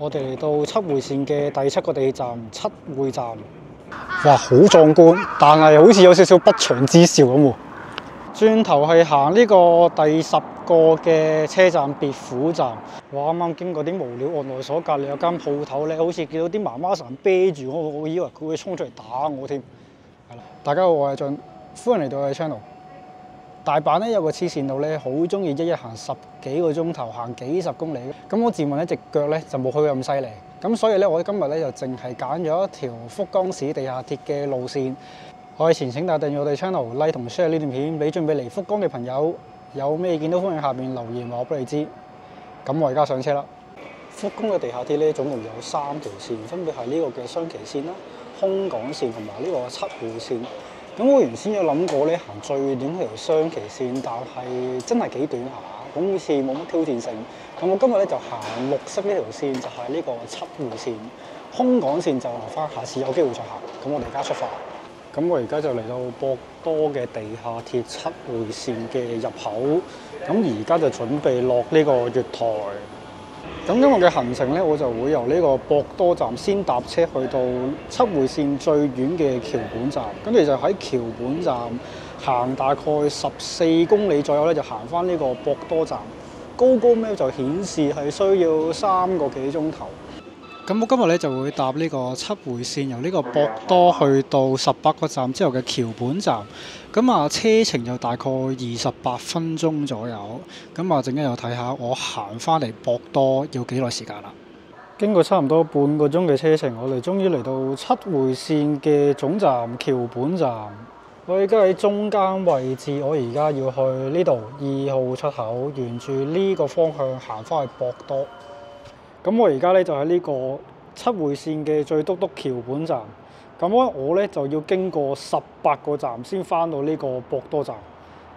我哋嚟到七會線嘅第7個地鐵站七會站，哇，好壯觀，但係好似有少少不祥之兆咁喎。轉頭係行呢個第10個嘅車站別府站，哇！啱啱經過啲無聊案內所，隔離有間鋪頭咧，好似見到啲媽媽成日啤住我以為佢會衝出嚟打我添。係啦，大家好，我係俊，歡迎嚟到我嘅 channel。大阪咧有個黐線佬咧，好中意一日行10幾個鐘頭，行幾十公里。咁我自問咧隻腳咧就冇佢咁犀利，咁所以咧我今日咧就淨係揀咗一條福岡市地下鐵嘅路線。我係前請大家訂閱我哋 channel、like 同 share 呢段片俾準備嚟福岡嘅朋友。有咩見到歡迎下面留言話我俾你知。咁我而家上車啦。福岡嘅地下鐵咧總共有3條線，分別係呢個嘅雙崎線啦、空港線同埋呢個七會線。咁我原先有諗過咧行最短嗰條雙崎線，但係真係幾短下，咁好似冇乜挑戰性。咁我今日咧就行綠色呢條線，就係呢個七會線。空港線就留翻下次有機會再行。咁我哋而家出發。咁我而家就嚟到博多嘅地下鐵七會線嘅入口，咁而家就準備落呢個月台。咁今日嘅行程咧，我就會由呢個博多站先搭車去到七會線最遠嘅橋本站，跟住就喺橋本站行大概14公里左右咧，就行翻呢個博多站。Google Map 就顯示係需要3個幾鐘頭。咁我今日咧就會搭呢個七會線，由呢個博多去到18個站之後嘅橋本站。咁啊，車程就大概28分鐘左右。咁啊，陣間又睇下我行翻嚟博多要幾耐時間啦。經過差唔多半個鐘嘅車程，我哋終於嚟到七會線嘅總站橋本站。我而家喺中間位置，我而家要去呢度2號出口，沿住呢個方向行翻去博多。咁我而家咧就喺呢個七會線嘅最篤篤橋本站。咁我咧就要經過18個站先翻到呢個博多站。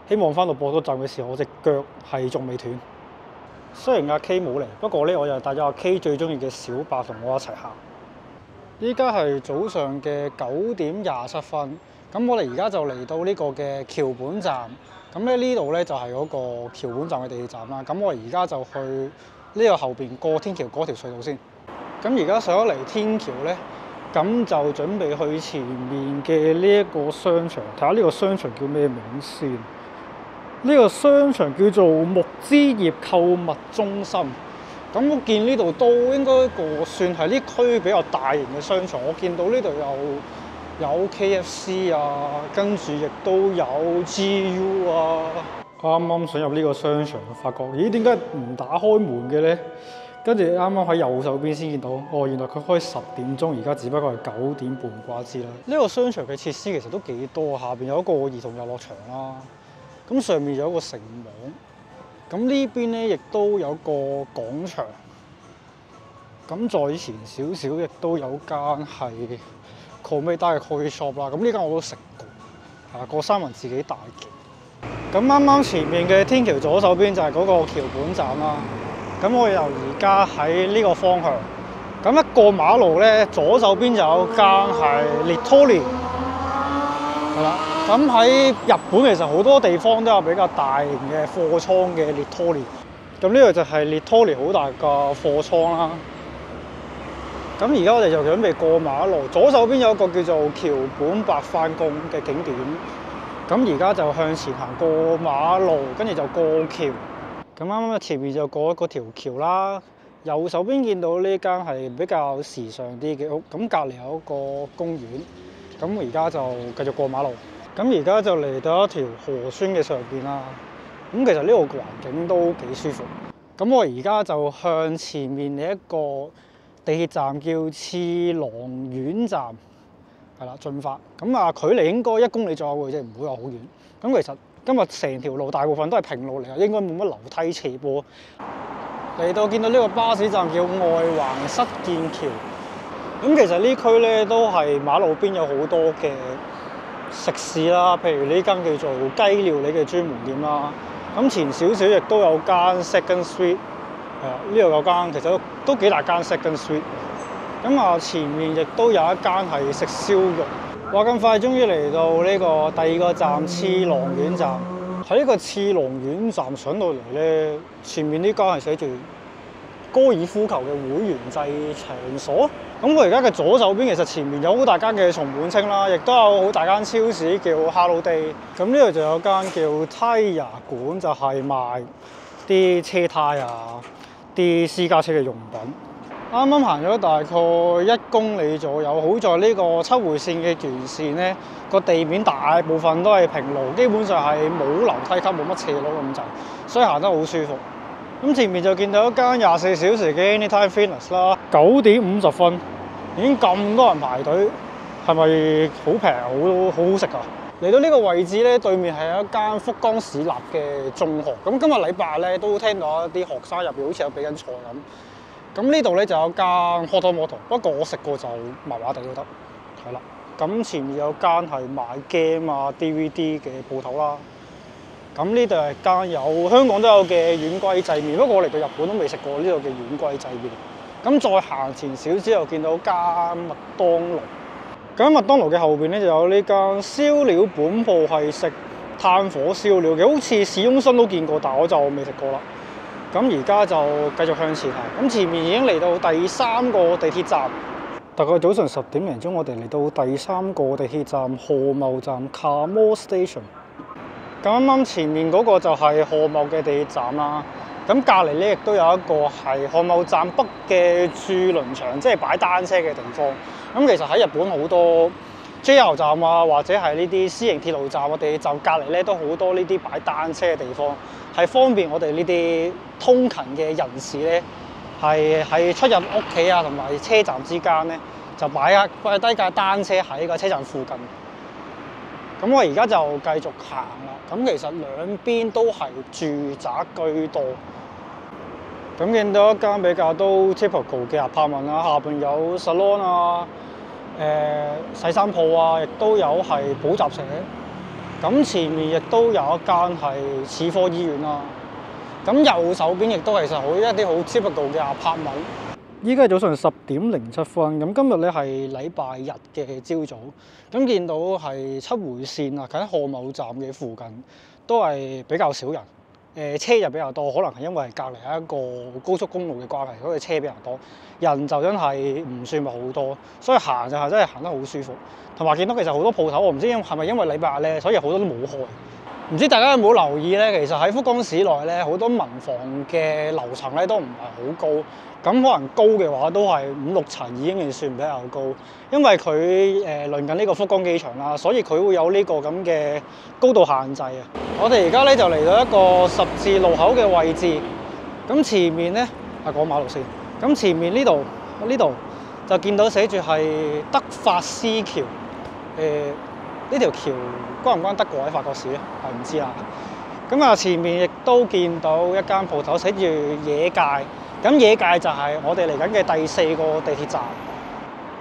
希望翻到博多站嘅時候，我隻腳係仲未斷。雖然阿 K 冇嚟，不過咧我又帶咗阿 K 最中意嘅小白同我一齊行。依家係早上嘅9點27分。咁我哋而家就嚟到呢個嘅橋本站。咁咧呢度咧就係嗰個橋本站嘅地鐵站啦。咁我而家就去呢個後邊過天橋嗰條隧道先。咁而家上咗嚟天橋咧，咁就準備去前面嘅呢一個商場，睇下呢個商場叫咩名先。呢個商場叫做木之葉購物中心。咁我見呢度都應該算係呢區比較大型嘅商場。我見到呢度有 KFC 啊，跟住亦都有 GU 啊。啱啱想入呢個商場，發覺咦，點解唔打開門嘅咧？跟住啱啱喺右手邊先見到，哦，原來佢開10點鐘，而家只不過係9點半掛之啦。呢個商場嘅設施其實都幾多，下邊有一個兒童遊樂場啦，咁上面有一個城網，咁呢邊咧亦都有個廣場，咁再前少少亦都有間係 Komeda 嘅 coffee shop 啦，咁呢間我都食過，個三文治幾大嘅。咁啱啱前面嘅天橋左手邊就係嗰個橋本站啦。咁我由而家喺呢個方向，咁一過馬路咧，左手邊就有間係 Nitori， 係啦。咁喺日本其實好多地方都有比較大型嘅貨倉嘅 Nitori。咁呢度就係 Nitori 好大個貨倉啦。咁而家我哋就準備過馬路，左手邊有一個叫做橋本白飯宮嘅景點。咁而家就向前行過馬路，跟住就過橋。咁啱啱前面就過嗰條橋啦。右手邊見到呢間係比較時尚啲嘅屋，咁隔離有一個公園。咁而家就繼續過馬路。咁而家就嚟到一條河川嘅上邊啦。咁其實呢度環境都幾舒服。咁我而家就向前面嘅一個地鐵站叫次郎丸站。係啦，進發咁啊，距離應該1公里左右嘅啫，唔會話好遠。咁其實今日成條路大部分都係平路嚟嘅，應該冇乜樓梯斜坡。嚟到見到呢個巴士站叫外環失見橋。咁其實呢區咧都係馬路邊有好多嘅食肆啦，譬如呢間叫做雞料理嘅專門店啦。咁前少少亦都有間 Second Street， 呢度有間其實都幾大間 Second Street。咁啊，前面亦都有一間係食燒肉。話咁快，終於嚟到呢個第2個站次郎丸站。喺呢個次郎丸站上到嚟咧，前面呢間係寫住高爾夫球嘅會員制場所。咁我而家嘅左手邊其實前面有好大間嘅松本清啦，亦都有好大間超市叫 Hello Day。咁呢度就有間叫 Tire 館，就係賣啲車胎啊、啲私家車嘅用品。啱啱行咗大概1公里左右，好在呢個7回線嘅沿線咧，個地面大部分都係平路，基本上係冇樓梯級、冇乜斜路咁滯，所以行得好舒服。咁前面就見到一間24小時嘅 Anytime Fitness 啦，9點50分已經咁多人排隊，係咪好平、好好食啊？嚟到呢個位置咧，對面係一間福岡市立嘅中學。咁今日禮拜咧都聽到一啲學生入邊好似有比緊賽咁。咁呢度咧就有間 Hotmoto， 不過我食過就麻麻地都得，係啦。咁前面有間係賣 game 啊、DVD 嘅鋪頭啦。咁呢度係間有香港都有嘅丸龜製麵，不過我嚟到日本都未食過呢度嘅丸龜製麵。咁再行前少少又見到間麥當勞。咁麥當勞嘅後邊咧就有呢間燒料本鋪，係食炭火燒料嘅，好似市中心都見過，但我就未食過啦。咁而家就繼續向前行，咁前面已經嚟到第3個地鐵站。大概早上10點零鐘，我哋嚟到第3個地鐵站賀茂站 Kamo Station。咁啱啱前面嗰個就係賀茂嘅地鐵站啦。咁隔離咧亦都有一個係賀茂站北嘅駐輪場，即係擺單車嘅地方。咁其實喺日本好多 JR 站啊，或者係呢啲私營鐵路站，我哋就隔離咧都好多呢啲擺單車嘅地方，係方便我哋呢啲通勤嘅人士咧，係出入屋企啊同埋車站之間咧，就擺低架單車喺個車站附近。咁我而家就繼續行啦。咁其實兩邊都係住宅居多。咁見到一間比較都 typical 嘅 apartment 啦，下邊有 salon 啊、洗衫鋪啊，亦都有係補習社。咁前面亦都有一間係齒科醫院啦。咁右手邊亦都其實好一啲好 typical 嘅 apartment。依家係早上10點07分，咁今日咧係禮拜日嘅朝早，咁見到係7回線啊，喺賀茂站嘅附近都係比較少人，車就比較多，可能係因為隔離係一個高速公路嘅關係，所以車比較多，人就真係唔算話好多，所以行就係真係行得好舒服，同埋見到其實好多鋪頭，我唔知係咪因為禮拜日咧，所以好多都冇開。唔知大家有冇留意咧？其實喺福岡市內咧，好多民房嘅樓層咧都唔係好高，咁可能高嘅話都係5、6層已經算比較高。因為佢鄰近呢個福岡機場啦，所以佢會有呢個咁嘅高度限制啊。我哋而家咧就嚟到一個十字路口嘅位置，咁前面咧過馬路先，咁前面呢度就見到寫住係德法斯橋，呢條橋關唔關德國喺法國市咧？係唔知啦。咁啊，前面亦都見到一間鋪頭寫住野界，咁野界就係我哋嚟緊嘅第4個地鐵站。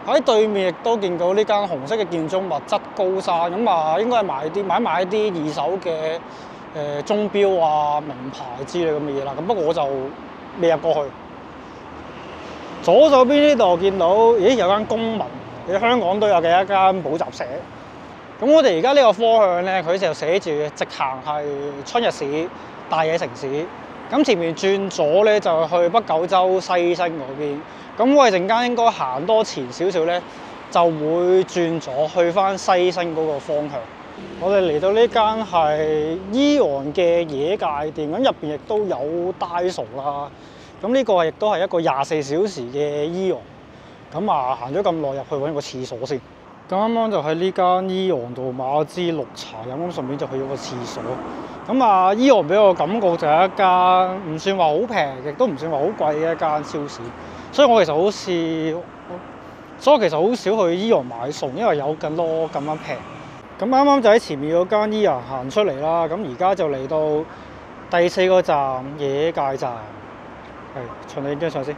喺對面亦都見到呢間紅色嘅建築物質高山，咁啊應該係買一啲二手嘅鐘錶啊、名牌之類咁嘅嘢啦。咁不過我就未入過去。左手邊呢度見到，咦有間公民，喺香港都有嘅一間補習社。咁我哋而家呢個方向咧，佢就寫住直行係春日市大野城市。咁前面轉左咧就去北九州西新嗰邊。咁我哋陣間應該行多前少少咧，就會轉左去翻西新嗰個方向。我哋嚟到呢間係AEON嘅野界店，咁入邊亦都有 Daiso 啦。咁呢個亦都係一個24小時嘅AEON。咁啊行咗咁耐入去揾個廁所先。咁啱啱就喺呢間AEON度買咗支綠茶飲，咁順便就去咗個廁所。咁啊AEON俾我感覺就係一間唔算話好平，亦都唔算話好貴嘅一間超市。所以我其實好少去AEON買餸，因為有更多咁樣平。咁啱啱就喺前面嗰間AEON行出嚟啦。咁而家就嚟到第4個站野界站，係循你張相先。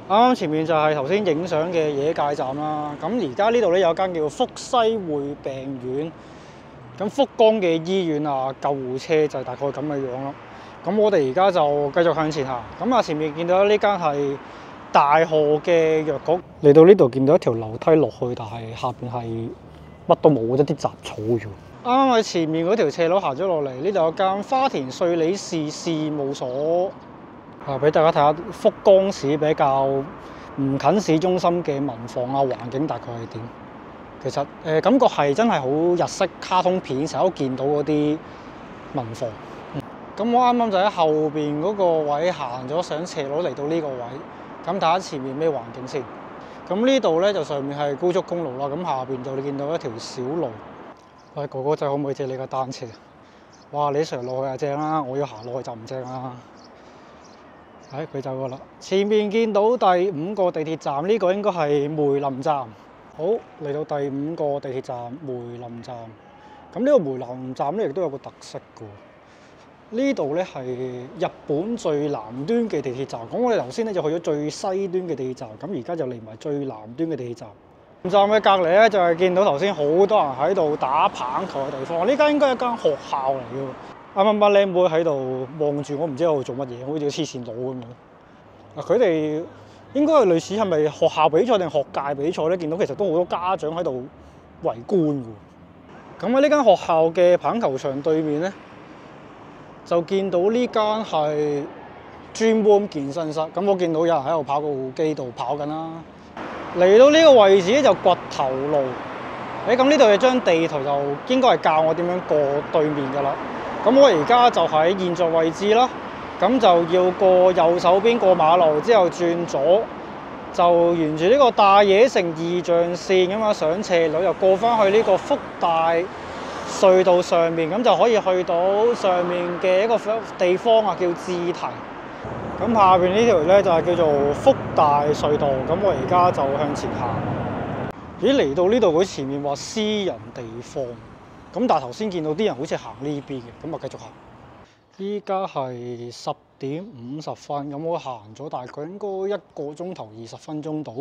啱啱前面就係頭先影相嘅野界站啦。咁而家呢度咧有間叫福西會病院。咁福岡嘅醫院啊，救護車就係大概咁嘅樣咯。咁我哋而家就繼續向前行。咁啊前面見到呢間係大賀嘅藥局。嚟到呢度見到一條樓梯落去，但係下邊係乜都冇，一啲雜草啫。啱啱喺前面嗰條斜路行咗落嚟，呢度有間花田稅理士事務所。俾大家睇下福岡市比較唔近市中心嘅民房啊，環境大概係點？其實感覺係真係好日式卡通片成日都見到嗰啲民房。咁我啱啱就喺後邊嗰個位行咗上斜路嚟到呢個位，咁睇下前面咩環境先。咁呢度咧就上面係高速公路啦，咁下邊就你見到一條小路。喂，哥哥仔可唔可以借你架單車？哇！你上落去就正啦，我要行落去就唔正啦。佢走過啦。前面見到第5個地鐵站，呢個應該係梅林站。好，嚟到第5個地鐵站梅林站。咁呢個梅林站咧亦都有個特色嘅。呢度咧係日本最南端嘅地鐵站。咁我哋頭先咧就去咗最西端嘅地鐵站，咁而家就嚟埋最南端嘅地鐵站。站嘅隔離咧就係見到頭先好多人喺度打棒球嘅地方。呢間應該係一間學校嚟嘅。啱啱班靚妹喺度望住我，唔知喺度做乜嘢，好似黐線佬咁樣。佢哋應該係類似係咪學校比賽定學界比賽咧？見到其實都好多家長喺度圍觀嘅。咁喺呢間學校嘅棒球場對面咧，就見到呢間係 Dream Room 健身室。咁我見到有人喺度跑步機度跑緊啦。嚟到呢個位置咧就掘頭路。咁呢度有張地圖就應該係教我點樣過對面㗎啦。咁我而家就喺現在位置啦。咁就要過右手邊過馬路，之後轉左，就沿住呢個大野城二象線咁啊上斜路，又過翻去呢個福大隧道上面，咁就可以去到上面嘅一個地方啊，叫志堤。咁下邊呢條咧就係叫做福大隧道。咁我而家就向前行。咦，嚟到呢度佢前面話私人地方，咁但係頭先見到啲人好似行呢邊嘅，咁啊繼續行。依家係10點50分，咁我行咗大概應該1個鐘頭20分鐘到。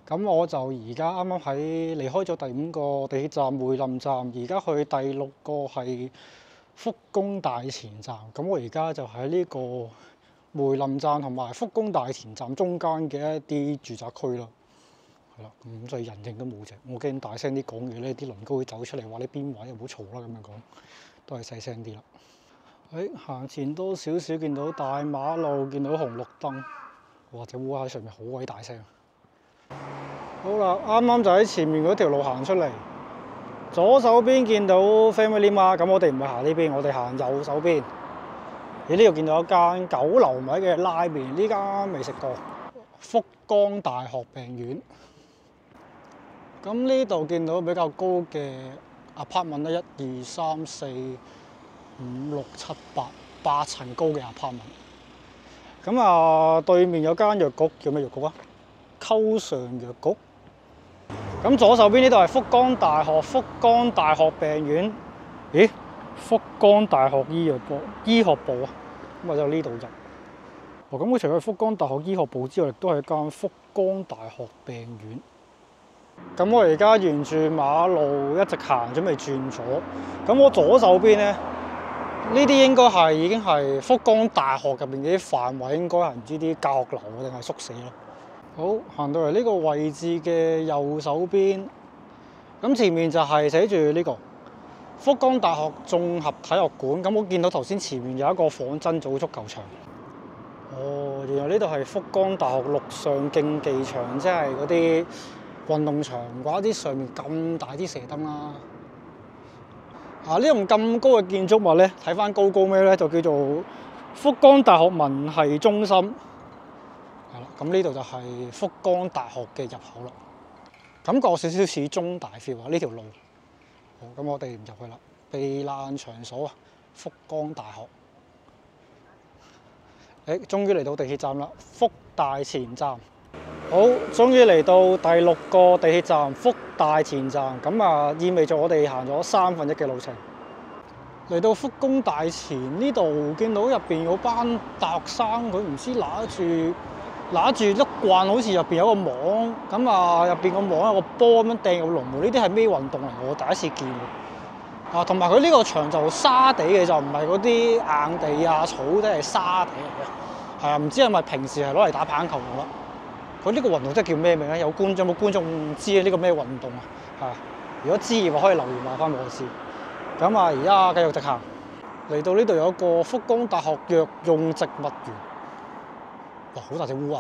咁我就而家啱啱喺離開咗第5個地鐵站梅林站，而家去第6個係福宮大前站。咁我而家就喺呢個梅林站同埋福宮大前站中間嘅一啲住宅區啦。係啦，咁就人影都冇隻，我驚大聲啲講嘢咧，啲鄰居會走出嚟話你邊位，唔好嘈啦咁樣講，都係細聲啲啦。行前多少少見到大馬路，見到紅綠燈，或者烏鴉喺上面好鬼大聲。好啦，啱啱就喺前面嗰條路行出嚟，左手邊見到 Family Mart，咁我哋唔係行呢邊，我哋行右手邊。呢度見到一間9樓米嘅拉麵，呢間未食過。福岡大學病院。咁呢度見到比較高嘅 apartment 咧，1、2、3、4、5、6、7、8層高嘅 apartment。咁啊，對面有間藥局，叫咩藥局啊？溝上藥局。咁左手邊呢度係福岡大學病院。咦？福岡大學醫學部啊？咁啊就呢度入。咁佢除咗福岡大學醫學部之外，亦都係一間福岡大學病院。咁我而家沿住馬路一直行，準備轉左。咁我左手邊咧，呢啲應該係已經係福岡大學入邊嘅啲範圍，應該係唔知啲教學樓定係宿舍咯。好，行到嚟呢個位置嘅右手邊，咁前面就係寫住呢個福岡大學綜合體育館。咁我見到頭先前面有一個仿真組足球場。哦，原來呢度係福岡大學陸上競技場，即係嗰啲運動場啩，啲上面咁大啲射燈啦。呢棟咁高嘅建築物咧，睇翻高咩咧，就叫做福岡大學文系中心。係啦，咁呢度就係福岡大學嘅入口啦。感覺少少似中大 feel 啊，呢條路。好，咁我哋唔入去啦。避難場所啊，福岡大學。終於嚟到地鐵站啦，福大前站。好，終於嚟到第6個地鐵站福大前站。咁啊，意味著我哋行咗1/3嘅路程。嚟到福宮大前呢度，見到入邊有班大學生，佢唔知拿住碌棍，好似入邊有個網。咁啊，入邊個網有個波咁樣掟入龍門。呢啲係咩運動嚟？我第一次見喎。同埋佢呢個場就沙地嘅，就唔係嗰啲硬地啊草地，係沙地嚟嘅。係啊，唔知係咪平時係攞嚟打棒球用啦？佢呢個運動真係叫咩名咧？有冇觀眾唔知呢個咩運動啊？係啊，如果知嘅話，可以留言話翻俾我知。咁啊，而家繼續直行，嚟到呢度有一個福岡大學藥用植物園。哇！好大隻烏鴉。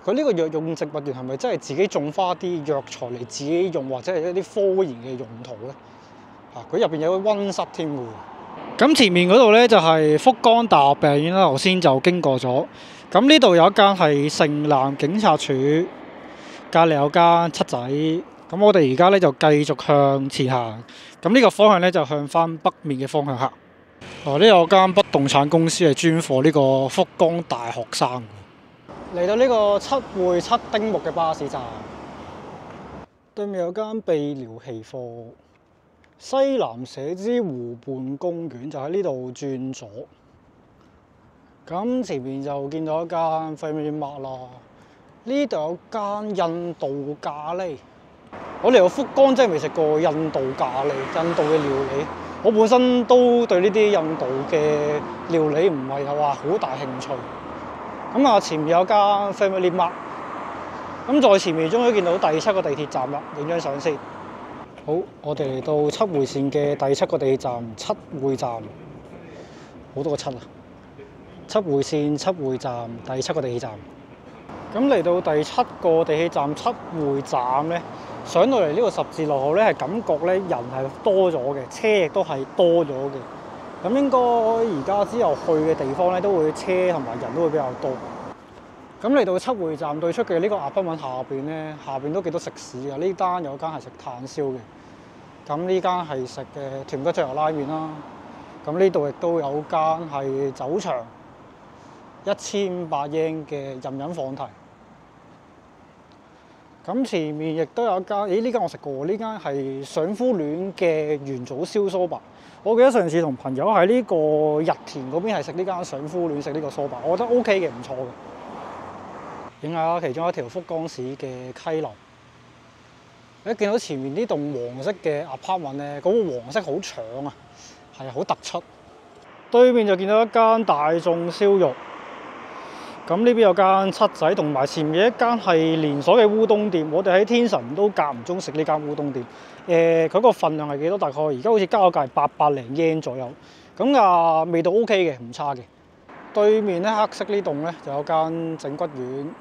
佢呢個藥用植物園係咪真係自己種花啲藥材嚟自己用，或者係一啲科研嘅用途咧？佢入邊有個溫室添喎。咁前面嗰度咧就係福岡大學病院啦，頭先就經過咗。咁呢度有一間係城南警察署，隔離有間七仔。咁我哋而家咧就繼續向前行。咁呢個方向咧就向翻北面嘅方向行。呢有間不動產公司係專貨呢個福岡大學生。嚟到呢個七會七丁目嘅巴士站，對面有間泌療氣科。西南社之湖畔公園就喺呢度轉左。咁前面就見到一間 Family Mart 啦。呢度有間印度咖喱。我嚟到福岡真係未食過印度咖喱，印度嘅料理。我本身都對呢啲印度嘅料理唔係話好大興趣。咁前面有間 Family Mart。咁在前面終於見到第7個地鐵站啦，影張相先。好，我哋嚟到七會線嘅第7個地鐵站七會站，好多個七啊！七會線七會站第7個地鐵站。咁嚟到第7個地鐵站七會站咧，上到嚟呢個十字路口咧，係感覺咧人係多咗嘅，車亦都係多咗嘅。咁應該而家之後去嘅地方咧，都會車同埋人都會比較多。咁嚟到七會站對出嘅呢個鴨北文下邊咧，下邊都幾多食肆啊！呢單有間係食炭燒嘅，咁呢間係食嘅豚骨醬油拉麵啦。咁呢度亦都有間係酒場1500yen嘅任飲放題。咁前面亦都有一間，呢間我食過，呢間係上夫戀嘅元祖燒蘇白。我記得上次同朋友喺呢個日田嗰邊係食呢間上夫戀食呢個蘇白，我覺得 OK 嘅，唔錯嘅。影下其中一條福岡市嘅溪流。一見到前面呢棟黃色嘅 apartment 咧，嗰個黃色好搶啊，係好突出。對面就見到一間大眾燒肉。咁呢邊有間七仔，同埋前面一間係連鎖嘅烏冬店。我哋喺天神都間唔中食呢間烏冬店。佢個份量係幾多？大概而家好似加咗價800零 yen 左右。咁味道 OK 嘅，唔差嘅。對面咧黑色呢棟咧就有間整骨丸。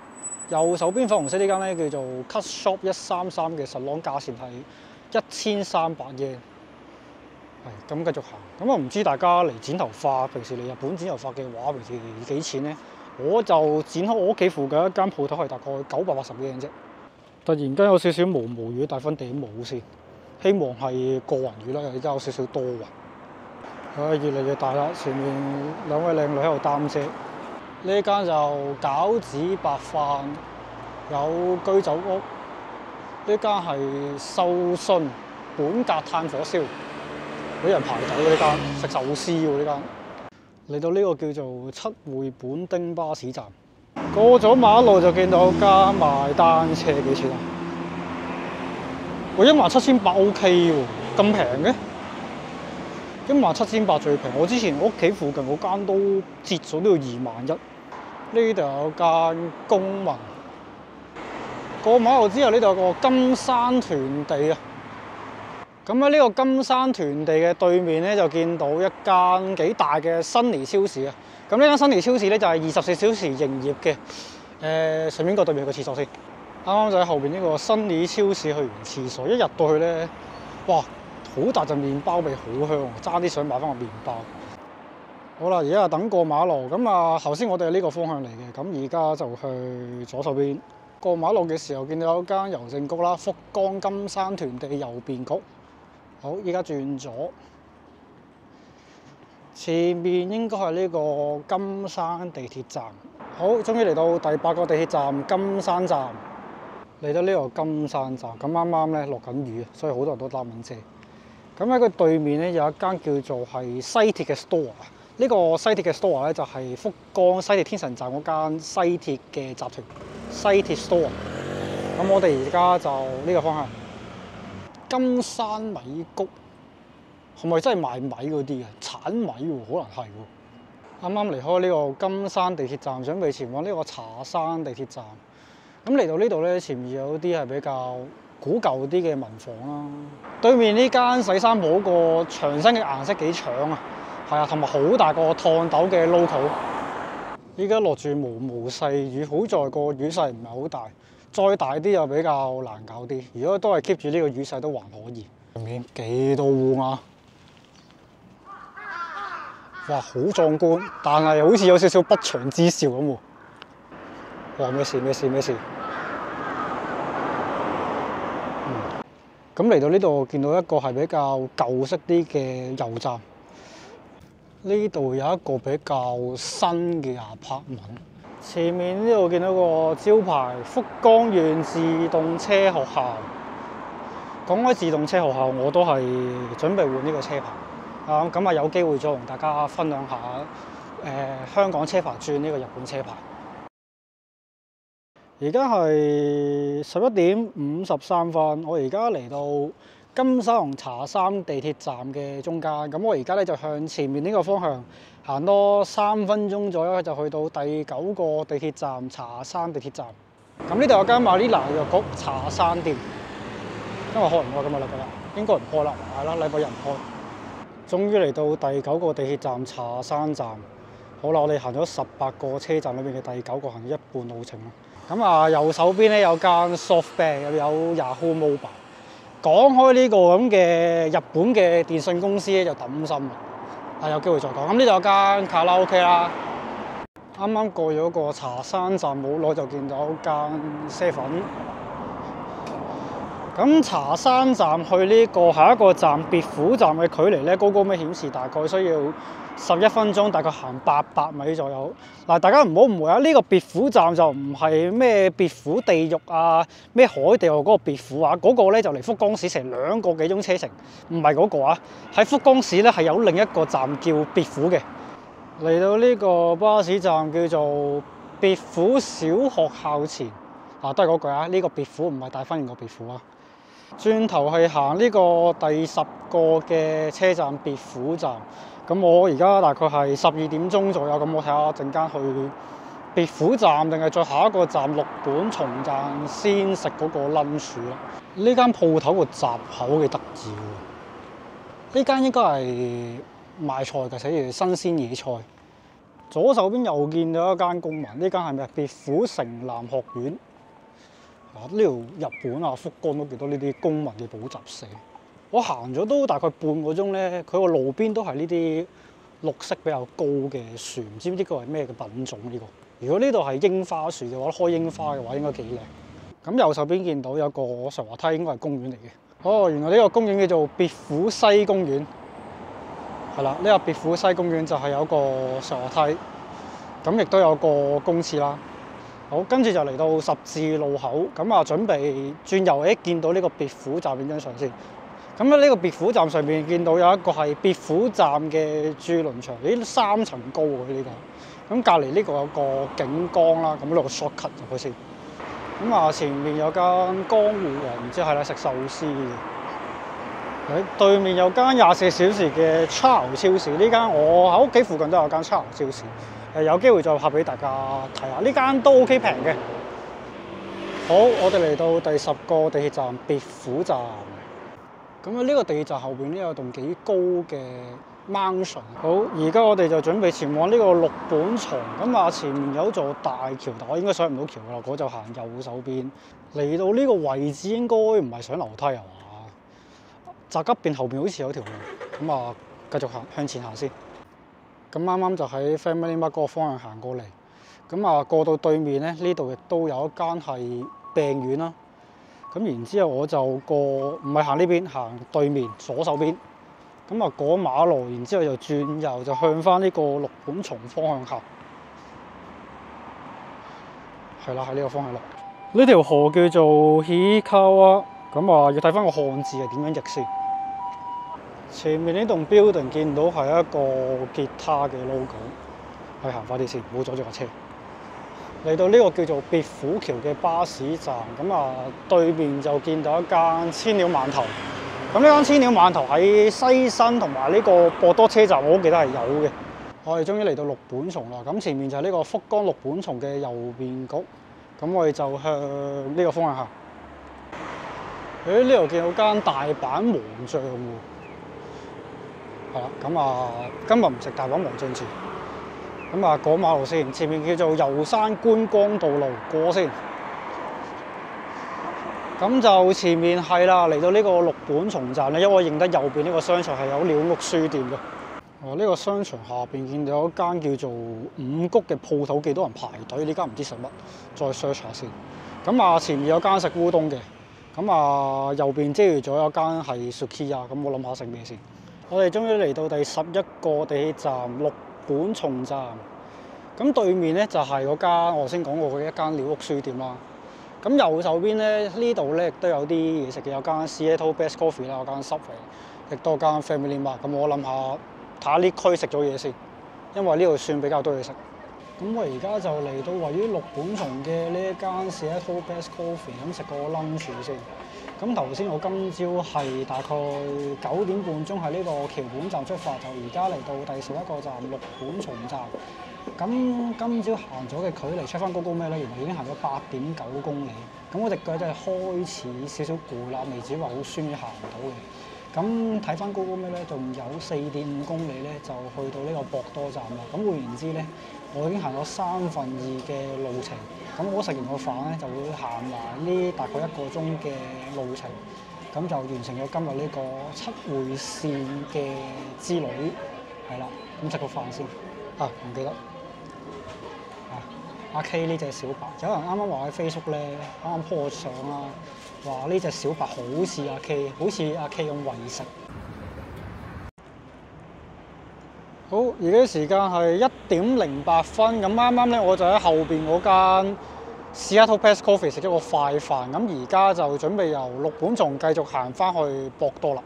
右手邊粉紅色呢間咧叫做 Cut Shop 133嘅salon，價錢係1300 yen。係咁繼續行。咁我唔知大家嚟剪頭髮，平時嚟日本剪頭髮嘅話，平時幾錢咧？我就剪開我屋企附近一間鋪頭係大概980 yen啫。突然間有少少毛雨，戴翻頂帽先，希望係過雲雨啦。而家有少少多雲。越嚟越大啦！前面兩位靚女喺度擔遮。呢間就餃子白飯，有居酒屋。呢間係壽信本格炭火燒，俾人排隊呢間食壽司喎呢間。嚟到呢個叫做七會本町巴士站，過咗馬路就見到間賣單車，幾錢啊？我17800 OK 喎，咁平嘅？17800最平。我之前屋企附近嗰間都折咗都要21000。呢度有間公民。過馬路之後，呢度有個金山團地啊。咁喺呢個金山團地嘅對面咧，就見到一間幾大嘅新尼超市啊。咁呢間新尼超市咧就係24小時營業嘅。順便過對面去個廁所先。啱啱就喺後邊呢個新尼超市去完廁所，一入到去咧，哇！好大陣麵包味，好香，爭啲想買翻個麵包。好啦，而家等過馬路。咁頭先我哋係呢個方向嚟嘅，咁而家就去左手邊。過馬路嘅時候見到有間郵政局啦，福岡金山團地郵便局。好，依家轉左，前面應該係呢個金山地鐵站。好，終於嚟到第8個地鐵站金山站。嚟到呢個金山站，咁啱啱咧落緊雨，所以好多人都擔緊遮。咁喺佢對面咧有一間叫做係西鐵嘅 store。呢個西鐵嘅 store 咧就係福岡西鐵天神站嗰間西鐵嘅集團西鐵 store。咁我哋而家就呢個方向。金山米谷係咪真係賣米嗰啲啊？產米喎，可能係喎。啱啱離開呢個金山地鐵站，準備前往呢個茶山地鐵站。咁嚟到呢度咧，前面有啲係比較古舊啲嘅民房啦。對面呢間洗衫鋪個牆身嘅顏色幾搶啊！係啊，同埋好大個燙斗嘅 logo。依家落住毛毛細雨，好在個雨勢唔係好大，再大啲又比較難搞啲。如果都係 keep 住呢個雨勢都還可以。入面幾多烏鴉？哇，好壯觀，但係好似有少少不祥之兆咁喎。哇！咩事？咁嚟到呢度見到一個係比較舊式啲嘅油站，呢度有一個比較新嘅apartment。前面呢度見到個招牌福岡縣自動車學校。講開自動車學校，我都係準備換呢個車牌。咁有機會再同大家分享下香港車牌轉呢個日本車牌。而家係11:53，我而家嚟到金沙同茶山地鐵站嘅中間。咁我而家咧就向前面呢個方向行多3分鐘左右，就去到第9個地鐵站茶山地鐵站。咁呢度有間Marina藥局茶山店，今日開唔開㗎嘛？禮拜日應該唔開啦，係啦，禮拜日唔開。終於嚟到第9個地鐵站茶山站。好啦，我哋行咗18個車站裏邊嘅第9個，行咗一半路程啦。咁右手邊咧有間 SoftBank， 又有 Yahoo Mobile。講開呢個咁嘅日本嘅電信公司咧，就抌心啦。有機會再講。咁呢度有間卡拉 OK 啦。啱啱過咗個茶山站冇耐，就見到間 Seven。咁茶山站去呢個下一個站別府站嘅距離咧，高咩顯示大概需要11分鐘，大概行800米左右。嗱，大家唔好誤會啊！呢個別府站就唔係咩別府地獄啊，咩海地獄嗰個別府啊，嗰個咧就離福岡市成2個幾鐘車程，唔係嗰個啊。喺福岡市咧係有另一個站叫別府嘅。嚟到呢個巴士站叫做別府小學校前，都係嗰句啊，呢個別府唔係大分縣個別府啊。轉頭係行呢個第10個嘅車站別府站。咁我而家大概係12點鐘左右，咁我睇下陣間去別府站定係再下一個站六本松站先食嗰個 lunch 啦。呢間鋪頭個閘口幾得意喎，呢間應該係賣菜嘅，寫住新鮮野菜。左手邊又見到一間公民，呢間係咪別府城南學院？呢度日本福岡都幾多呢啲公民嘅補習社。我行咗都大概半個鐘咧，佢個路邊都係呢啲綠色比較高嘅樹，唔知呢個係咩嘅品種呢個？如果呢度係櫻花樹嘅話，開櫻花嘅話應該幾靚。咁右手邊見到有個上滑梯，應該係公園嚟嘅。原來呢個公園叫做別府西公園。係啦，呢個別府西公園就係有個上滑梯，咁亦都有個公廁啦。好，跟住就嚟到十字路口，咁準備轉右，見到呢個別府站影張相先。咁呢個別府站上面見到有一個係別府站嘅駐輪場，呢3層高喎呢個。咁隔離呢個有個景江啦，咁呢個 shortcut 入去先。咁前面有間江湖人，唔知係啦食壽司嘅。喺對面有間24小時嘅 Charles 超市，呢間我喺屋企附近都有間 Charles 超市。有機會再拍俾大家睇下，呢間都 OK 平嘅。好，我哋嚟到第10個地鐵站別府站。咁呢個地鐵站後邊咧有棟幾高嘅 mansion。好，而家我哋就準備前往呢個六本松。咁前面有座大橋，但我應該上唔到橋啦，我就行右手邊。嚟到呢個位置應該唔係上樓梯係嘛？閘急便後邊好似有條路，咁繼續向前行先。咁啱啱就喺 Family Mart 嗰個方向行過嚟，咁過到對面咧，呢度亦都有一間係病院啦。咁然之後我就唔係行呢邊，行對面左手邊。咁過馬路，然之後又轉右，就向翻呢個六本松方向行。係啦，喺呢個方向落。呢條河叫做 Hikawa， 咁要睇翻個漢字係點樣譯先。前面呢棟 building 見到係一個吉他嘅 logo， 係行快啲先，唔好阻住架車。嚟到呢個叫做別府橋嘅巴士站，對面就見到一間千鳥饅頭。咁呢間千鳥饅頭喺西新同埋呢個博多車站，我都記得係有嘅。我哋終於嚟到六本松啦，咁前面就係呢個福岡六本松嘅郵便局，咁我哋就向呢個方向行。呢度見到間大阪王醬喎。係啦，咁今日唔食大阪王醬住。咁啊，過馬路先，前面叫做油山觀光道路過先。咁就前面係啦，嚟到呢個六本松站咧，因為我認得右邊呢個商場係有鳥屋書店嘅。哦，呢個商場下邊見到一間叫做五谷嘅鋪頭，幾多人排隊？呢間唔知食乜，再 search 下先。咁啊，前面有間食烏冬嘅。咁啊，右邊遮住咗有間係 Sukiya， 咁我諗下食咩先。我哋終於嚟到第11個地鐵站六本松站。咁對面咧就係嗰間我先講過嘅一間鳥屋書店啦。咁右手邊咧呢度咧亦都有啲嘢食嘅，有間 Seattle Best Coffee 啦，有間 Subway， 亦都有間 Family Mart。咁我諗下睇下呢區食咗嘢先，因為呢度算比較多嘢食。咁我而家就嚟到位於六本松嘅呢一間 Seattle Best Coffee， 咁食個 lunch 先。咁頭先我今朝係大概9點半鐘喺呢個橋本站出發，就而家嚟到第11個站六本松站。咁今朝行咗嘅距離 check 翻Google Map咧，原來已經行咗8.9公里。咁我隻腳真係開始少少攰啦，未至於話好酸行唔到嘅。咁睇翻 Google Map咧，仲有4.5公里咧，就去到呢個博多站啦。咁換言之咧，我已經行咗2/3嘅路程。咁我食完個飯咧，就會行埋呢大概1個鐘嘅路程，咁就完成咗今日呢個七會線嘅之旅，係啦。咁食個飯先。唔記得。阿 K 呢隻小白，有人啱啱話喺 Facebook 咧，啱啱 po 咗相啦，話呢隻小白好似阿 K， 好似阿 K 咁為食。好，而家時間係1點08分，咁啱啱咧我就喺後邊嗰間 Seattle Best Coffee 食咗個快飯，咁而家就準備由六本松繼續行翻去博多啦。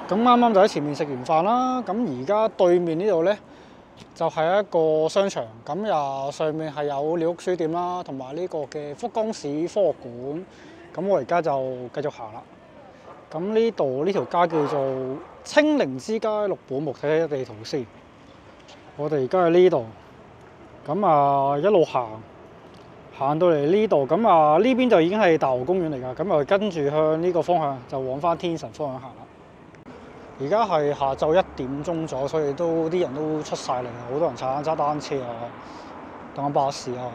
咁啱啱就喺前面食完飯啦，咁而家對面呢度咧就係一個商場，咁又上面係有鳥屋書店啦，同埋呢個嘅福岡市科學館。咁我而家就繼續行啦。咁呢度呢條街叫做清靈之街六本木，睇睇地圖先。我哋而家喺呢度，咁啊一路行到嚟呢度，咁啊呢邊就已經係大湖公園嚟㗎，咁啊跟住向呢個方向就往翻天神方向行啦。而家係下晝1點鐘咗，所以啲人都出晒嚟啦，好多人揸單車啊，等巴士啊。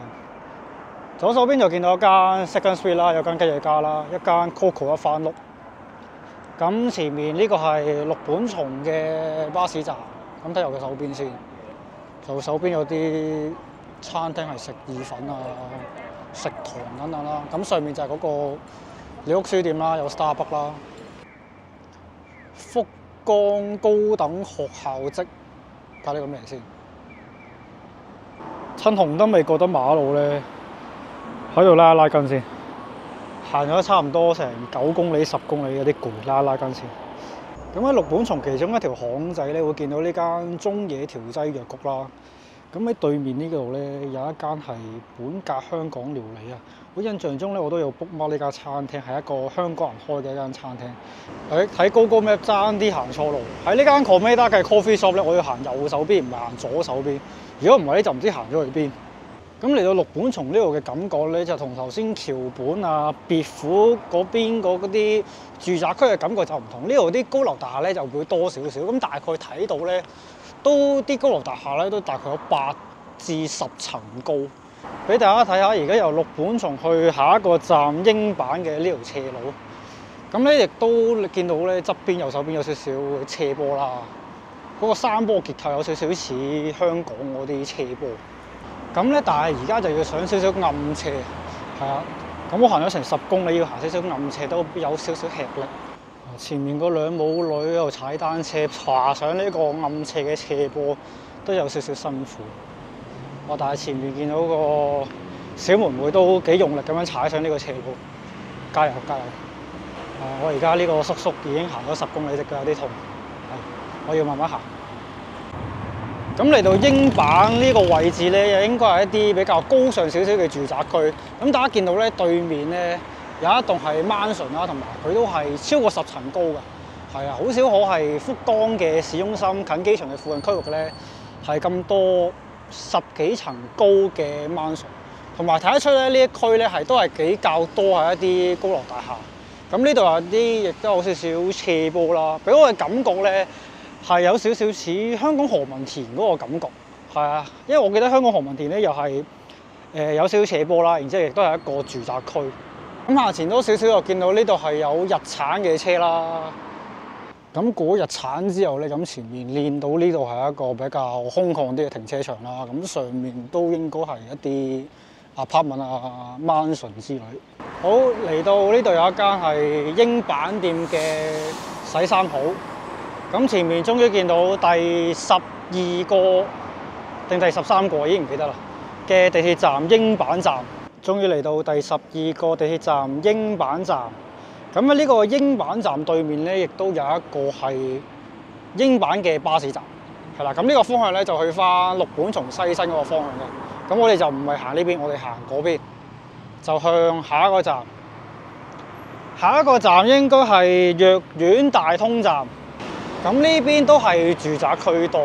左手邊就見到一間 Second Street 啦，有間雞翼家啦，一間 Coco 一番屋。咁前面呢個係六本松嘅巴士站，咁睇右嘅手邊先。右手邊有啲餐廳係食意粉啊、食堂等等啦。咁上面就係嗰個鳥屋書店啦，有 Starbucks 啦。福岡高等學校跡，睇呢個咩先？趁紅燈未過得馬路咧，喺度拉筋先。行咗差唔多成9公里、10公里，有啲攰，拉筋先。咁喺六本松其中一條巷仔咧，會見到呢間中野調劑藥局啦。咁喺對面呢度咧，有一間係本格香港料理啊。我印象中咧，我都有 book mark 呢間餐廳，係一個香港人開嘅一間餐廳。睇 Google Map 爭啲行錯路，喺呢間 Komeda 嘅 coffee shop 咧，我要行右手邊，唔係行左手邊。如果唔係咧，就唔知行咗去邊。咁嚟到六本松呢度嘅感覺咧，就同頭先橋本啊、別府嗰邊嗰啲住宅區嘅感覺就唔同。呢度啲高樓大廈咧就會多少少，咁大概睇到咧，都啲高樓大廈咧都大概有8至10層高。俾大家睇下，而家由六本松去下一個站英版嘅呢條斜路。咁咧亦都見到咧側邊右手邊有少少斜坡啦，嗰個山坡結構有少少似香港嗰啲斜坡。咁咧，但係而家就要上少少暗斜，係啊。咁我行咗成10公里，要行少少暗斜，都有少少吃力。前面嗰兩母女又踩單車，爬上呢個暗斜嘅斜坡，都有少少辛苦。但係前面見到個小妹妹都幾用力咁樣踩上呢個斜坡，加油加油！我而家呢個叔叔已經行咗10公里，隻腳有啲痛，我要慢慢行。咁嚟到英版呢個位置咧，又應該係一啲比較高尚少少嘅住宅區。咁大家見到咧，對面咧有一棟係 mansion 啦，同埋佢都係超過10層高嘅。係啊，好少可係福岡嘅市中心近機場嘅附近區域咧，係咁多10幾層高嘅 mansion。同埋睇得出咧，呢一區咧都係比較多係一啲高樓大廈。咁呢度有啲亦都有少少斜坡啦，俾我嘅感覺咧，係有少少似香港何文田嗰個感覺，係啊，因為我記得香港何文田咧又係有少少斜坡啦，然之後亦都係一個住宅區。咁下前多少少又見到呢度係有日產嘅車啦。咁過日產之後咧，咁前面練到呢度係一個比較空曠啲嘅停車場啦。咁上面都應該係一啲 apartment 啊、mansion 之類。好，嚟到呢度有一間係英版店嘅洗衫鋪。咁前面終於見到第12個定第13個，已經唔記得啦嘅地鐵站英版站。終於嚟到第12個地鐵站英版站。咁喺呢個英版站對面咧，亦都有一個係英版嘅巴士站，係啦。咁呢個方向咧就去翻六本松西新嗰個方向嘅。咁我哋就唔係行呢邊，我哋行嗰邊，就向下一個站。下一個站應該係藥丸大通站。咁呢邊都係住宅區多，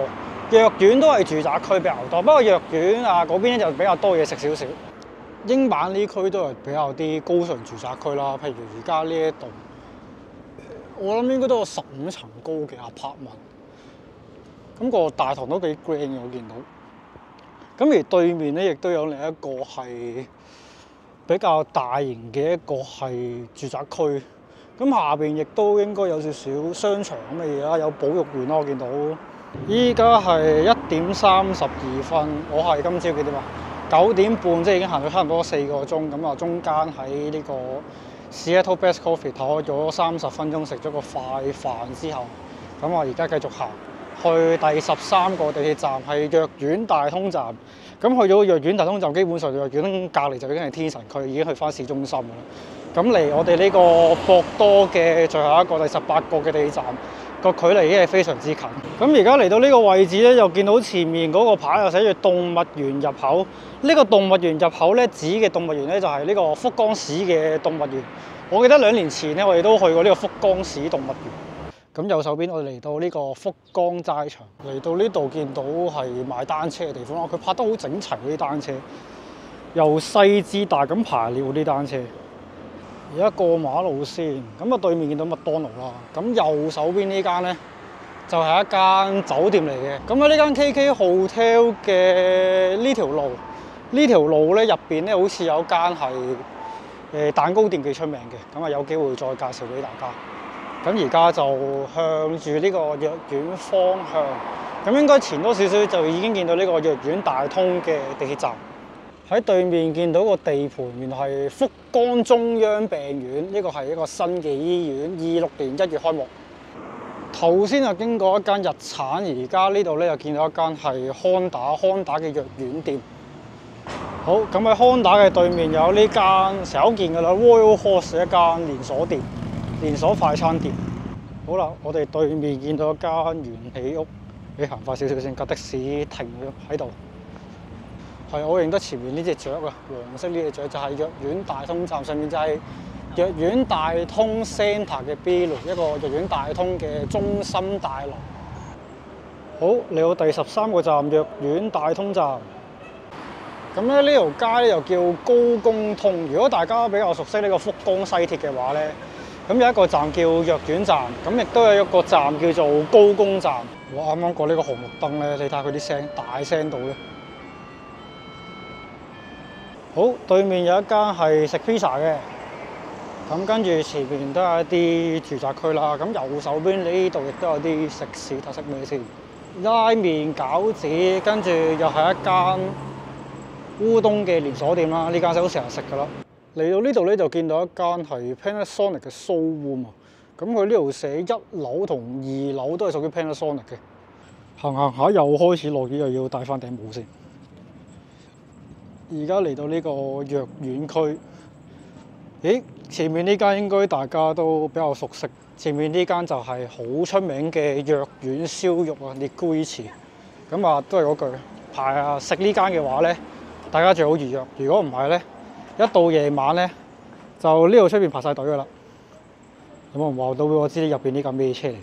藥丸都係住宅區比較多。不過藥丸啊嗰邊咧就比較多嘢食少少。英版呢區都係比較啲高層住宅區啦，譬如而家呢一棟，我諗應該都有15層高嘅 apartment。咁個大堂都幾 grand 嘅，我見到。咁而對面咧，亦都有另一個係比較大型嘅一個係住宅區。咁下邊亦都應該有少少商場咁嘅嘢啦，有保育園啦，我見到。依家係1點32分，我係今朝幾點啊？9點半，即係已經行咗差唔多4個鐘。咁啊，中間喺呢個 Seattle Best Coffee 唞咗30分鐘，食咗個快飯之後，咁我而家繼續行去第13個地鐵站係藥丸大通站。咁去咗藥丸大通站，基本上藥丸隔離就已經係天神區，已經去翻市中心㗎啦。咁離我哋呢個博多嘅最後一個第18個嘅地鐵站，個距離已經係非常之近。咁而家嚟到呢個位置咧，又見到前面嗰個牌又寫住動物園入口。呢個動物園入口咧，指嘅動物園咧就係呢個福岡市嘅動物園。我記得2年前咧，我哋都去過呢個福岡市動物園。咁右手邊我哋嚟到呢個福岡齋場，嚟到呢度見到係賣單車嘅地方啦。佢拍得好整齊嗰啲單車，由細至大咁排列嗰啲單車。而家過馬路先，咁啊對面見到麥當勞啦。咁右手邊呢間咧就係一間酒店嚟嘅。咁喺呢間 KK Hotel 嘅呢條路咧入邊咧好似有間係蛋糕店幾出名嘅。咁啊有機會再介紹俾大家。咁而家就向住呢個藥丸方向，咁應該前多少少就已經見到呢個藥丸大通嘅地鐵站。喺對面見到個地盤，原來係福岡中央病院，呢個係一個新嘅醫院，26年1月開幕。頭先就經過一間日產，而家呢度咧又見到一間係康打嘅藥丸店。好，咁喺康打嘅對面有呢間成日都見㗎啦 ，Royal Horse 一間連鎖快餐店。好啦，我哋對面見到一間元起屋，你行快少少先，架的士停咗喺度。係，我認得前面呢隻雀啊，黃色呢隻雀就係藥丸大通站上面就係藥丸大通 Centre 嘅 B 路，一個藥丸大通嘅中心大樓。好，嚟到第13個站藥丸大通站。咁咧呢條街咧又叫高公通。如果大家比較熟悉呢個福岡西鐵嘅話咧，咁有一個站叫藥丸站，咁亦都有一個站叫做高公站。我啱啱過呢個紅綠燈咧，你睇下佢啲聲大聲到咧。好，對面有一間係食 pizza 嘅，咁跟住前面都有一啲住宅區啦。咁右手邊呢度亦都有啲食肆，睇食咩先？拉麵、餃子，跟住又係一間烏冬嘅連鎖店啦。呢間都成日食噶啦。嚟到呢度咧就見到一間係 Panasonic 嘅 showroom 啊。咁佢呢度寫1樓同2樓都係屬於 Panasonic 嘅。行下又開始落雨，又要戴翻頂帽先。而家嚟到呢個藥丸區，咦？前面呢間應該大家都比較熟悉。前面呢間就係好出名嘅藥丸燒肉啊 Niguchi。咁啊，都係嗰句食呢間嘅話咧，大家最好預約。如果唔係咧，一到夜晚咧，就呢度出邊排晒隊噶啦。有冇人話到俾我知入邊呢架咩車嚟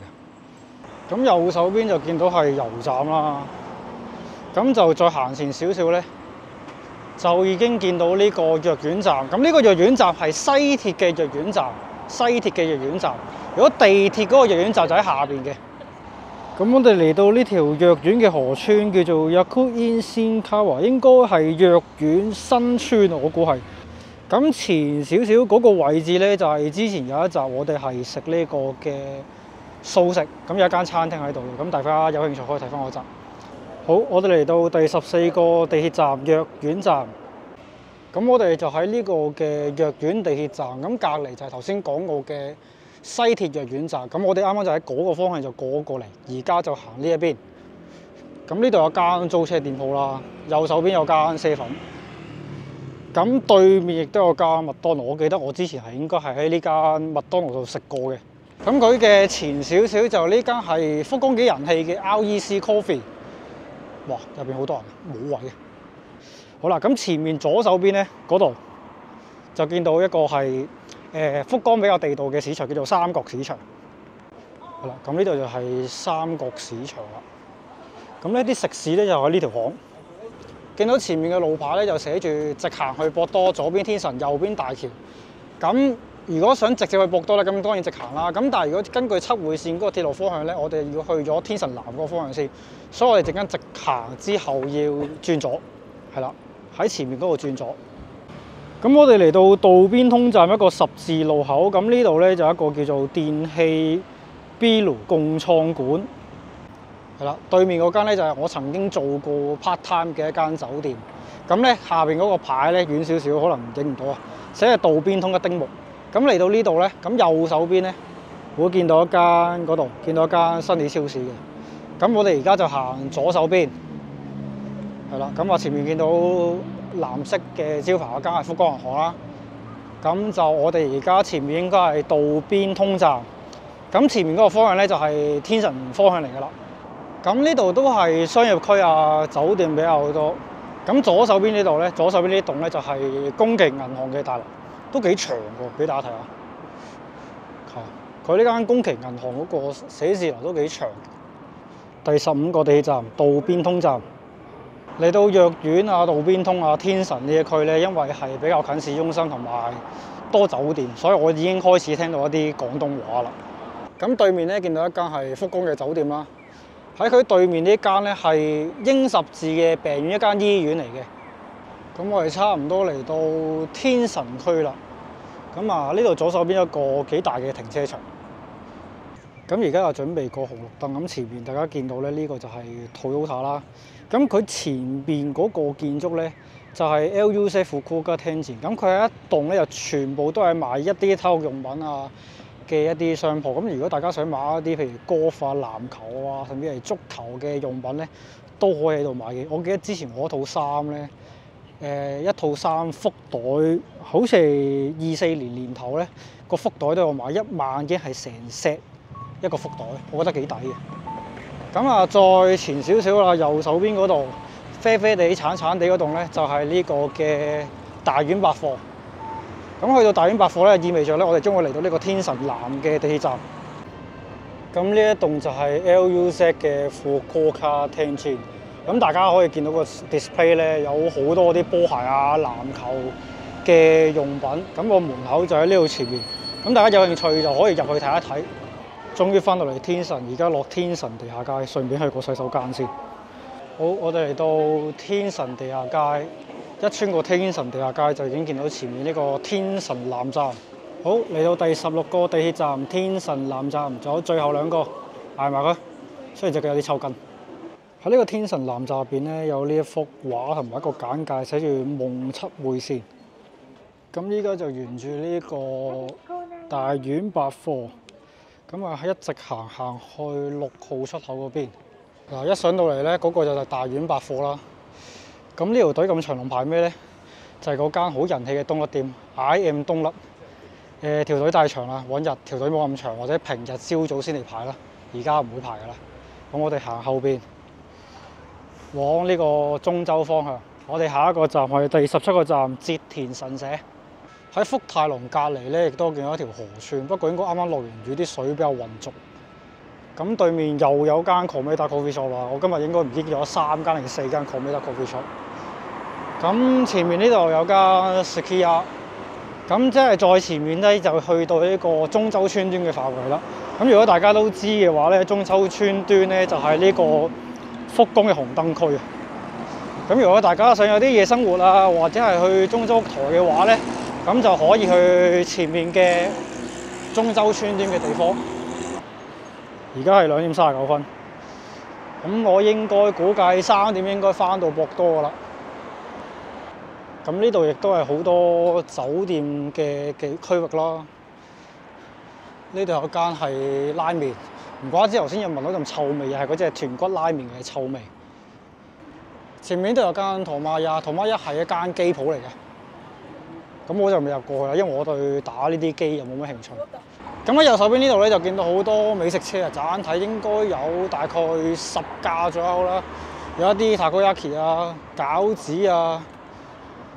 㗎？咁右手邊就見到係油站啦。咁就再行前少少咧，就已經見到呢個藥丸站。咁呢個藥丸站係西鐵嘅藥丸站，如果地鐵嗰個藥丸站就喺下邊嘅。咁我哋嚟到呢條藥丸嘅河川，叫做 Yakuin Shinkawa， 應該係藥丸新村，我估係。咁前少少嗰個位置咧，就係之前有一集我哋係食呢個嘅素食，咁有一間餐廳喺度嘅，咁大家有興趣可以睇翻嗰集。好，我哋嚟到第14個地鐵站藥丸站，咁我哋就喺呢個嘅藥丸地鐵站，咁隔離就係頭先講過嘅西鐵藥丸站，咁我哋啱啱就喺嗰個方向就過過嚟，而家就行呢一邊。咁呢度有間租車店鋪啦，右手邊有間7-11。咁對面亦都有間麥當勞，我記得我之前係應該係喺呢間麥當勞度食過嘅。咁佢嘅前少少就呢間係福岡幾人氣嘅 REC Coffee。哇！入邊好多人，冇位嘅。好啦，咁前面左手邊咧嗰度就見到一個係福岡比較地道嘅市場，叫做三角市場。係啦，咁呢度就係三角市場啦。咁呢啲食肆咧就喺呢條巷。見到前面嘅路牌咧就寫住直行去博多，左邊天神，右邊大橋。咁如果想直接去博多咧，咁當然直行啦。咁但係如果根據七會線嗰個鐵路方向咧，我哋要去咗天神南嗰個方向先，所以我哋陣間直行之後要轉左，係啦，喺前面嗰度轉左。咁我哋嚟到渡邊通站一個十字路口，咁呢度咧就一個叫做電器 BILU 共創館。係啦，對面嗰間咧就係我曾經做過 part time 嘅一間酒店。咁咧下邊嗰個牌咧遠少少，可能影唔到啊，寫係渡邊通一丁目。咁嚟到呢度咧，咁右手邊咧會見到一間嗰度，見到一間新地超市嘅。咁我哋而家就行左手邊，係啦。咁我前面見到藍色嘅招牌嗰間係福岡銀行啦。咁就我哋而家前面應該係渡邊通站。咁前面嗰個方向咧就係天神方向嚟㗎啦。咁呢度都係商業區啊，酒店比較多。咁左手邊呢度咧，左手邊呢棟咧就係宮崎銀行嘅大樓，都幾長喎，俾大家睇下。佢呢間宮崎銀行嗰個寫字樓都幾長。第15個地鐵站渡邊通站，嚟到藥丸啊、渡邊通啊、天神呢一區咧，因為係比較近市中心同埋多酒店，所以我已經開始聽到一啲廣東話啦。咁對面咧見到一間係福岡嘅酒店啦。喺佢對面呢間咧係英十字嘅病院，一間醫院嚟嘅。咁我哋差唔多嚟到天神區啦。咁啊，呢度左手邊一個幾大嘅停車場。咁而家又準備過紅綠燈。咁前面大家見到咧，呢個就係 Toyota 啦。咁佢前邊嗰個建築咧就係 LUZ Fukuoka Tenjin。咁佢係一棟咧，就全部都係賣一啲體育用品啊嘅一啲商鋪。咁如果大家想買一啲譬如歌法、籃球啊，甚至係足球嘅用品咧，都可以喺度買嘅。我記得之前我套衫咧，一套衫福袋，好似係24年頭咧，個福袋都有買1萬已經係成 set 一個福袋，我覺得幾抵嘅。咁啊，再前少少啦，右手邊嗰度啡啡地、橙橙地嗰棟咧，就係呢個嘅大丸百貨。咁去到大丸百貨咧，意味着咧，我哋將會嚟到呢個天神南嘅地鐵站。咁呢一棟就係 LUZ 嘅 Fukuoka Tenjin。咁大家可以見到個 display 咧，有好多啲波鞋啊、籃球嘅用品。咁個門口就喺呢度前面。咁大家有興趣就可以入去睇一睇。終於翻到嚟天神，而家落天神地下街，順便去個洗手間先。好，我哋嚟到天神地下街。一穿過天神地下街就已經見到前面呢個天神南站。好，嚟到第16個地鐵站天神南站，仲有最後2個，捱埋佢。雖然隻腳有啲抽筋。喺呢個天神南站入邊咧，有呢一幅畫同埋一個簡介，寫住夢七會線。咁依家就沿住呢個大丸百貨，咁啊一直行去6號出口嗰邊。嗱，一上到嚟咧，嗰個就係大丸百貨啦。咁呢條隊咁長龍排咩咧？就係嗰間好人氣嘅冬甩店 I.M 冬甩。條隊太長啦，揾日條隊冇咁長，或者平日朝早先嚟排啦。而家唔會排噶啦。咁我哋行後邊，往呢個中洲方向。我哋下一個站係第17個站折田神社。喺福泰龍隔離咧，亦都見到一條河川，不過應該啱啱落完雨，啲水比較渾濁。咁對面又有間 Komeda Coffee Shop 啦。我今日應該唔知有3間定4間 Komeda Coffee Shop。咁前面呢度有間 Sukiya， 咁即係再前面咧就去到呢個中洲村端嘅範圍啦。咁如果大家都知嘅話咧，中洲村端咧就係呢個福岡嘅紅燈區啊。咁如果大家想有啲夜生活啊，或者係去中洲台嘅話咧，咁就可以去前面嘅中洲村端嘅地方。而家係2點39分，咁我應該估計3點應該翻到博多噶啦。咁呢度亦都係好多酒店嘅區域啦。呢度有間係拉麵，唔怪之頭先有聞到陣臭味，又係嗰隻豚骨拉麵嘅臭味。前面都有間托馬亞，托馬亞係一間機鋪嚟嘅。咁我就未入過去啦，因為我對打呢啲機又冇乜興趣。咁喺右手邊呢度咧就見到好多美食車啊，乍眼睇應該有大概10架左右啦，有一啲 takoyaki 啊、餃子啊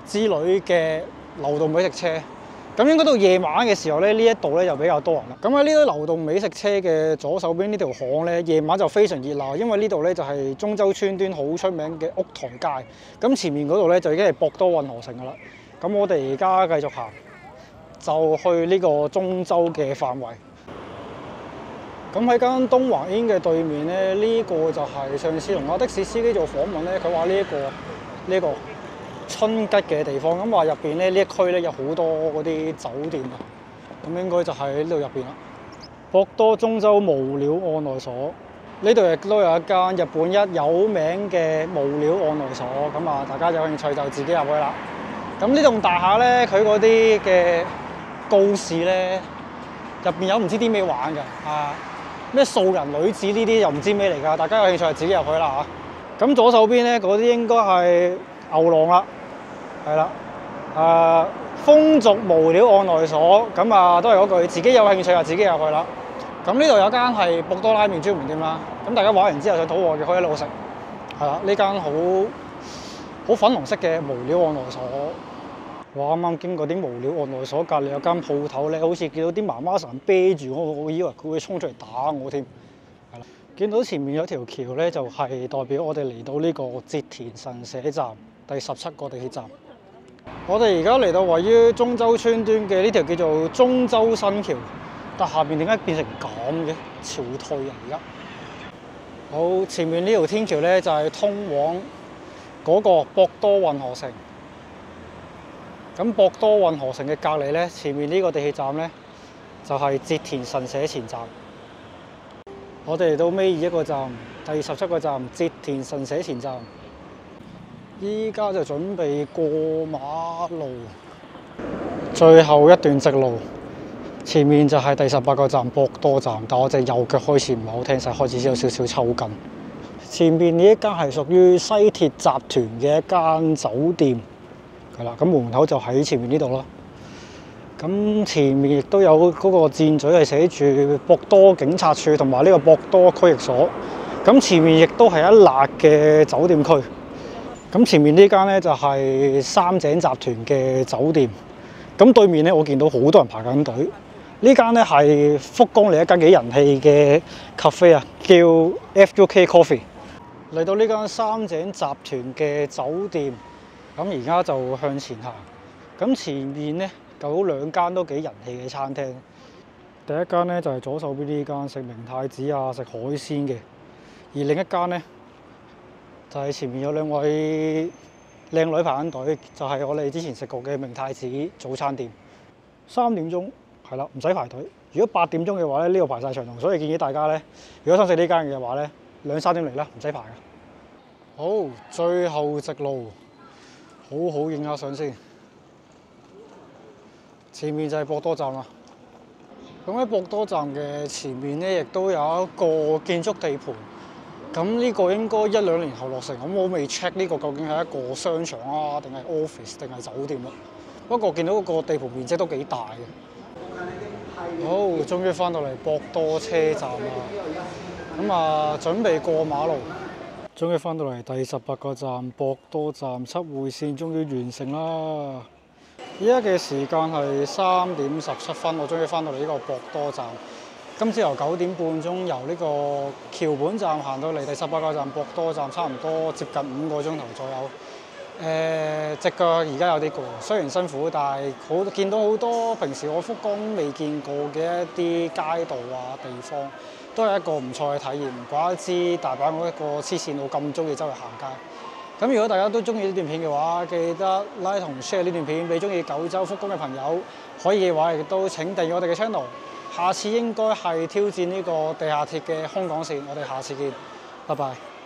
之類嘅流動美食車。咁應該到夜晚嘅時候咧，呢一度咧就比較多人啦。咁喺呢啲流動美食車嘅左手邊呢條巷咧，夜晚就非常熱鬧，因為呢度咧就係中洲村端好出名嘅屋台街。咁前面嗰度咧就已經係博多運河城噶啦。咁我哋而家繼續行，就去呢個中洲嘅範圍。咁喺間東華 Inn 嘅對面咧，呢個就係上次同的士司機做訪問咧，佢話呢個春吉嘅地方，咁話入邊咧呢一區咧有好多嗰啲酒店啊，咁應該就喺呢度入邊啦。博多中洲無料案內所，呢度亦都有一間日本一有名嘅無料案內所，咁啊大家有興趣就自己入去啦。咁呢棟大廈咧，佢嗰啲嘅告示咧，入邊有唔知啲咩玩㗎啊！咩素人女子呢啲又唔知咩嚟㗎，大家有興趣就自己入去啦嚇。咁左手邊咧嗰啲應該係牛郎啦。係啦，風俗無料案內所，咁啊都係嗰句，自己有興趣就自己入去啦。咁呢度有間係博多拉麵專門店啦，咁大家玩完之後想肚餓嘅可以喺度食。係啦，呢間好粉紅色嘅無料案內所。我啱啱經過啲無料案內所隔離有間鋪頭咧，好似見到啲媽媽神啤住我以為佢會衝出嚟打我添。係啦，見到前面有條橋咧，就係代表我哋嚟到呢個折田神社站第17個地鐵站。我哋而家嚟到位於中洲村端嘅呢條叫做中洲新橋，但下邊點解變成咁嘅？潮退啊！而家好前面呢條天橋咧，就係通往嗰個博多運河城。咁博多運河城嘅隔離咧，前面呢個地鐵站咧，就係折田神社前站。我哋嚟到尾二一個站，第17個站折田神社前站。依家就準備過馬路，最後一段直路，前面就係第18個站博多站。但我隻右腳開始唔係好聽使，開始有少少抽筋。前面呢一間係屬於西鐵集團嘅一間酒店，係啦。咁門口就喺前面呢度啦。咁前面亦都有嗰個箭嘴係寫住博多警察處同埋呢個博多區域所。咁前面亦都係一辣嘅酒店區。咁前面呢間咧就係三井集團嘅酒店，咁對面咧我見到好多人排緊隊。呢間咧係福岡嚟一間幾人氣嘅 cafe 啊，叫 FUK Coffee。嚟到呢間三井集團嘅酒店，咁而家就向前行。咁前面咧有2間都幾人氣嘅餐廳。第一間咧就係左手邊呢間食明太子啊，食海鮮嘅，而另一間咧，就係前面有2位靚女排緊隊，就係我哋之前食過嘅明太子早餐店。3點鐘係啦，唔使排隊。如果8點鐘嘅話咧，呢度排晒長龍，所以建議大家咧，如果想食呢間嘅話咧，2、3點嚟啦，唔使排嘅。好，最後直路，好好影下相先。前面就係博多站啦。咁喺博多站嘅前面咧，亦都有一個建築地盤。咁呢個應該1、2年後落成，咁我未 check 呢個究竟係一個商場啊，定係 office 定係酒店咯。不過見到嗰個地盤面積都幾大嘅。好，終於翻到嚟博多車站啦。咁啊，準備過馬路。終於翻到嚟第18個站博多站7會線，終於完成啦。依家嘅時間係3點17分，我終於翻到嚟呢個博多站。今朝由9點半鐘由呢個橋本站行到嚟第18個站博多站，差唔多接近5個鐘頭左右。隻腳而家有啲攰，雖然辛苦，但係見到好多平時我福岡未見過嘅一啲街道啊地方，都係一個唔錯嘅體驗。唔怪得知大阪嗰一個黐線佬咁中意周圍行街。咁如果大家都中意呢段片嘅話，記得 like 同 share 呢段片俾中意九州福岡嘅朋友。可以嘅話，亦都請訂閱我哋嘅 channel。下次應該係挑戰呢個地下鐵嘅空港線，我哋下次見，拜拜。